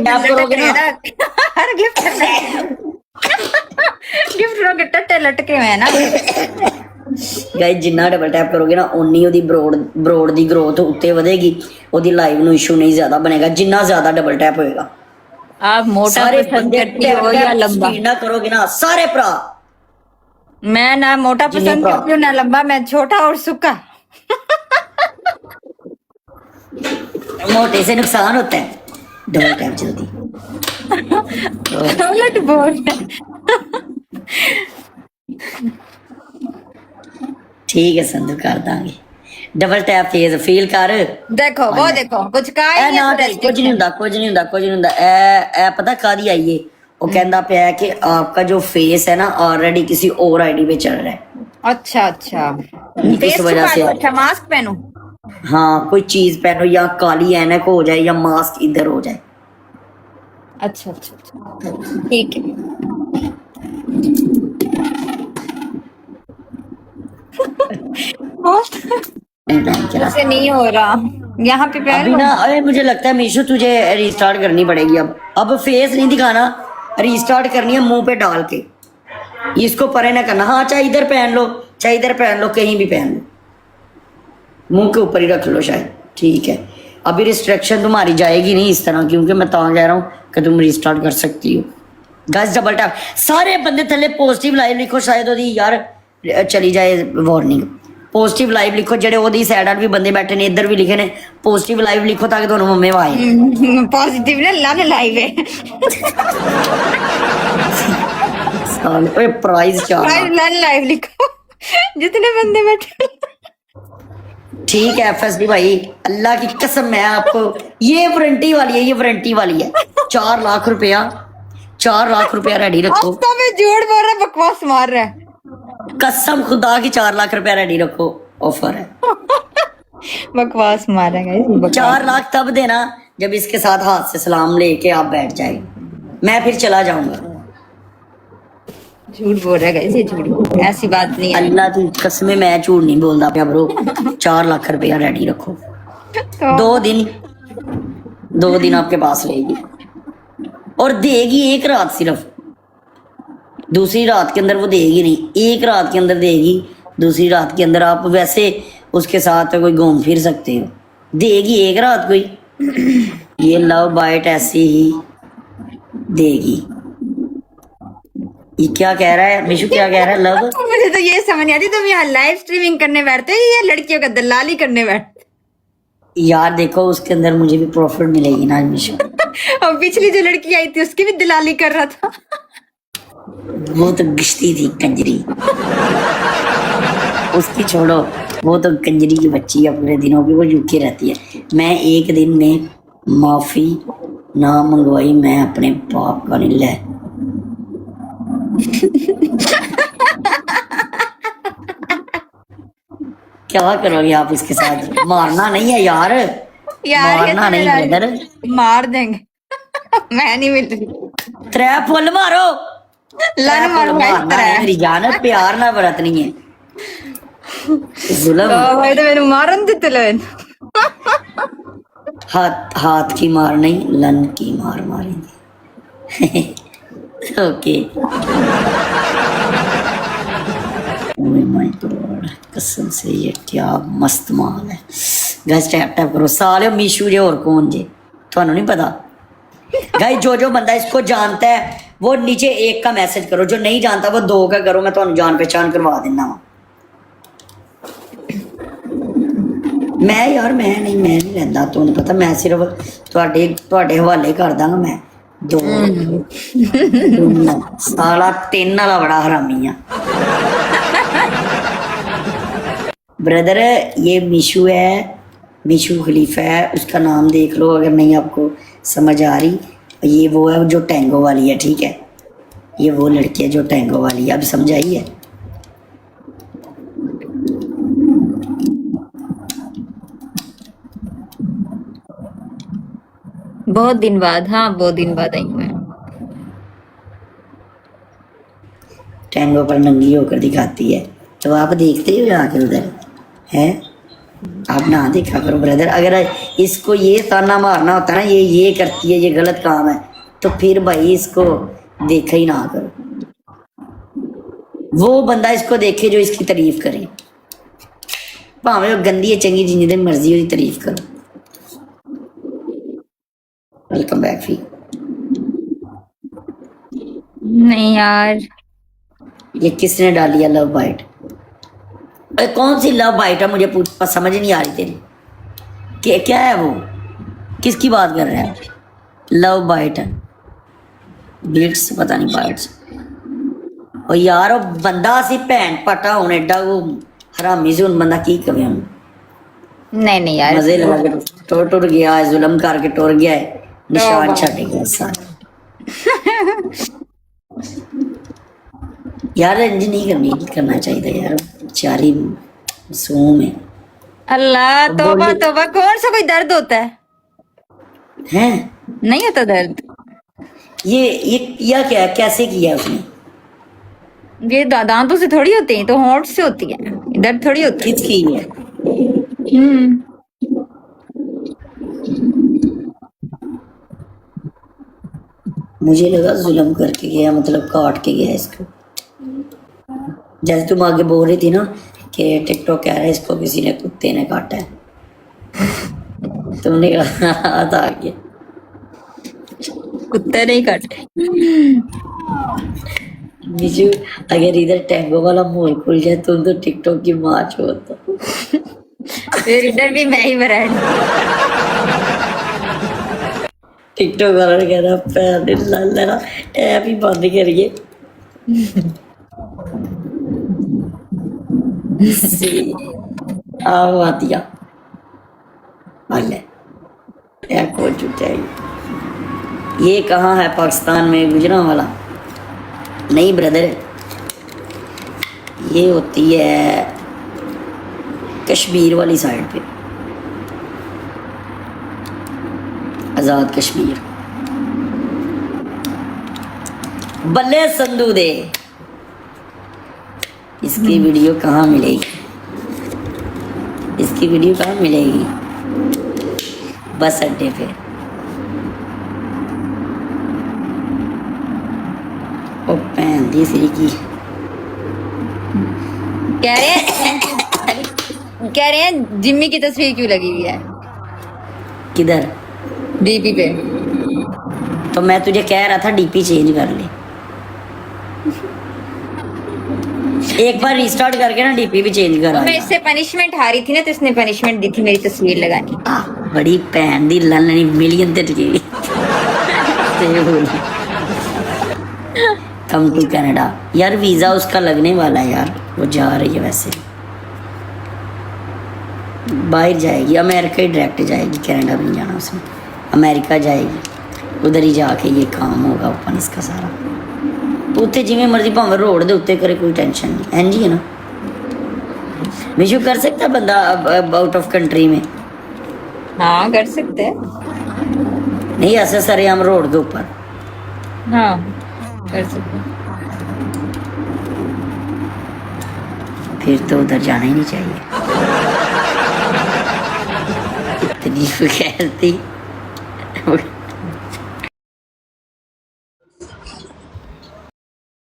आप करोगे ना हर गिफ्ट गिफ्ट टट्टे लटके हुए हैं ना। गाइस जिन्ना डबल टैप करोगे ना उन्नी ਉਹਦੀ ਬਰੋਡ ਦੀ ਗਰੋਥ ਉੱਤੇ ਵਧੇਗੀ, ਉਹਦੀ ਲਾਈਵ ਨੂੰ ਇਸ਼ੂ ਨਹੀਂ ਜ਼ਿਆਦਾ ਬਣੇਗਾ ਜਿੰਨਾ ਜ਼ਿਆਦਾ ਡਬਲ ਟੈਪ ਹੋਏਗਾ। आप मोटा सारे पसंद बंदे करती हो या लंबा? स्पीड ना करोगे ना सारे भरा। मैं ना मोटा जिन्हें पसंद भरा करती हूँ ना लंबा, मैं छोटा और सूखा। मोटे से नुकसान होता है, डबल टैप जल्दी। उलट बोल। ठीक है संधू कर Dange double tap phase feel कर। देखो वो देखो कुछ कहा ही ਇਹ नहीं ਨਾ है ਕਰੀ ਕੁਝ ਨਹੀਂ ਹੁੰਦਾ ਕੁਝ ਨਹੀਂ ਹੁੰਦਾ ਕੁਝ ਨਹੀਂ ਹੁੰਦਾ। ਇਹ ਪਤਾ ਕਾਦੀ आई है, वो कहता पे है कि आपका जो फेस है ना ऑलरेडी किसी और आईडी पे चल रहा है। अच्छा अच्छा इस फेस वजह से अच्छा मास्क पहनूं। हाँ कोई चीज पहनो या काली ऐनक हो जाए या मास्क इधर हो जाए। अच्छा अच्छा अच्छा ठीक है। मुझसे नहीं हो रहा यहाँ पे अभी पहन ना अरे मुझे लगता है मीशो तुझे रीस्टार्ट करनी पड़ेगी। अब फेस नहीं दिखाना, रीस्टार्ट करनी है मुंह पे डाल के, इसको परे ना करना। हाँ चाहे इधर पहन लो चाहे इधर पहन लो कहीं भी पहन लो, मुंह के ऊपर ही रख लो शायद ठीक है। अभी रिस्ट्रिक्शन तुम्हारी जाएगी नहीं इस तरह, क्योंकि मैं तो कह रहा हूँ कि तुम रीस्टार्ट कर सकती हो। गैस डबल टैप सारे बंदे थले पॉजिटिव लाइव लिखो, शायद ओदी यार चली जाए वार्निंग। पॉजिटिव लाइव लिखो जेडे ओदी साइड वाल भी बंदे बैठे ने, इधर भी लिखे ने पॉजिटिव लाइव लिखो ताकि दोनों मम्मे आए। पॉजिटिव ने लन लाइव है। ओए प्राइस क्या लन लाइव लिखो जितने बंदे बैठे। ठीक है एफएसडी भाई अल्लाह की कसम मैं आपको, ये वारंटी वाली है, ये वारंटी वाली है। 4 लाख रुपया 4 लाख रुपया रेडी रखो। तो मैं झूठ बोल रहा बकवास मार रहा है। कसम खुदा की 4 लाख रुपया रेडी रखो, ऑफर है। बकवास मारेगा 4 लाख तब देना जब इसके साथ हाथ से सलाम लेके आप बैठ जाए, मैं फिर चला जाऊंगा। झूठ बोल रहा है झूठ, ऐसी बात नहीं है। अल्लाह की कसम मैं झूठ नहीं बोलता पिया ब्रो। 4 लाख रुपया रेडी रखो। तो 2 दिन आपके पास रहेगी और देगी एक रात सिर्फ, दूसरी रात के अंदर वो देगी नहीं, एक रात के अंदर देगी। दूसरी रात के अंदर आप वैसे उसके साथ कोई घूम फिर सकते हो, देगी एक रात कोई। ये लव बाइट ऐसे ही देगी। ये क्या कह रहा है मिशु, क्या कह रहा है लव? मुझे तो ये समझ नहीं आती तुम यहाँ लाइव स्ट्रीमिंग करने बैठते हो या लड़कियों का दलाली करने बैठते? यार देखो उसके अंदर मुझे भी प्रॉफिट मिलेगी ना मिशु। और पिछली जो लड़की आई थी उसकी भी दलाली कर रहा था। वो तो गश्ती थी कंजरी, उसकी छोड़ो, वो तो कंजरी की बच्ची है पूरे दिनों की, वो यूके रहती है। मैं एक दिन में माफी ना मंगवाई मैं अपने बाप का नहीं ले। क्या करोगे आप इसके साथ? मारना नहीं है यार, मारना नहीं ब्रदर, मार देंगे। मैं नहीं मिल रही। 3 फुल मारो, लन मारना है मेरी जान, प्यार ना बरतनी है। जुल्म भाई तो मैंने मारन देते लन। हाथ की मार नहीं लन की मार मारेंगे। ओके माय गॉड कसम से ये क्या मस्त माल है। गाइस टैप टैप करो साले। मीशू जे और कौन जे थानू नहीं पता? गाइस जो बंदा इसको जानता है वो नीचे 1 का मैसेज करो, जो नहीं जानता वो 2 का करो, मैं थानू जान पहचान करवा देना वा। मैं यार मैं नहीं लेंदा, तुहानू पता मैं सिर्फ तुहाडे हवाले कर दांगा। मैं 2 साला 3 वाला बड़ा हरामी है। ब्रदर ये मिशु है, मिशु खलीफा है, उसका नाम देख लो अगर नहीं आपको समझ आ रही। ये वो है जो टैंगो वाली है, ठीक है, ये वो लड़की है जो टैंगो वाली है। अब समझ आई है? बहुत दिन बाद, हाँ बहुत दिन बाद आई मैं। टैंगो पर नंगी होकर दिखाती है, तो आप देखते हो आके उधर है। आप ना देखा करो ब्रदर, अगर इसको ये ताना मारना होता ना ये करती है, ये गलत काम है, तो फिर भाई इसको देखा ही ना करो। वो बंदा इसको देखे जो इसकी तारीफ करे, भावे वो गंदी है चंगी जिन्नी मर्जी उसकी तारीफ करो। वेलकम बैक फी। नहीं यार, ये किसने डाली है लव बाइट? अरे कौन सी लव बाइट है, मुझे समझ नहीं आ रही तेरी क्या है वो, किसकी बात कर रहे हैं? लव बाइट है, बिट्स पता नहीं बाइट्स। और यार वो बंदा सी भैन पटा हूं एडा वो हरामी से उन बंदा की कवे हम नहीं यार, मजे लगा के टुर गया, जुल्म करके टुर गया है, निशान छट गया सारा। यार इंज नहीं करना चाहिए यार, बेचारी मासूम है। अल्लाह तौबा तौबा, कौन सा कोई दर्द होता है? हैं? नहीं होता दर्द। ये किया क्या, कैसे किया उसने? ये दांतों से थोड़ी होती है, तो होंठ से होती है, दर्द थोड़ी होता है। किसकी है? मुझे लगा जुल्म करके गया, मतलब काट के गया इसको। जैसे तुम आगे बोल रही थी ना कि टिकटॉक कह रहा है इसको किसी ने कुत्ते ने काटा है, तुमने कहा था कि कुत्ते नहीं काटे। बिजू अगर इधर टैंगो वाला मोल खुल जाए तुम तो टिकटॉक की माँ छोड़ दो। फिर इधर भी मैं ही ब्रांड। टिकटॉक वाला ने कहना पैर लाला ऐप ही बंद करिए। आओ आतिया हो चुका है। ये कहाँ है, पाकिस्तान में गुजरांवाला? नहीं ब्रदर, ये होती है कश्मीर वाली साइड पे, आजाद कश्मीर। बल्ले संधू दे, इसकी वीडियो कहाँ मिलेगी? इसकी वीडियो कहाँ मिलेगी? बस अड्डे पे। ओ भैन दी सिरी की कह रहे हैं जिम्मी की तस्वीर क्यों लगी हुई है किधर? डीपी पे। तो मैं तुझे कह रहा था डीपी चेंज कर ले, एक बार रिस्टार्ट करके ना डीपी भी चेंज करा। मैं इससे पनिशमेंट हारी थी ना, तो इसने पनिशमेंट दी थी मेरी तस्वीर लगानी। बड़ी भैन दी ललनी मिलियन ते टकी। Come to Canada. यार वीजा उसका लगने वाला है यार, वो जा रही है वैसे, बाहर जाएगी, अमेरिका ही डायरेक्ट जाएगी, कनाडा भी नहीं जाना उसने, अमेरिका जाएगी, उधर ही जाके ये काम होगा ओपन इसका सारा। उत्थे जिमें मर्जी भावें रोड दे उत्ते करे, कोई टेंशन नहीं। एन जी है ना, विशु कर सकता बंदा आउट ऑफ कंट्री में? हाँ कर सकते हैं। नहीं ऐसे सरे हम रोड के ऊपर। हाँ कर सकते हैं। फिर तो उधर जाना ही नहीं चाहिए। इतनी कहती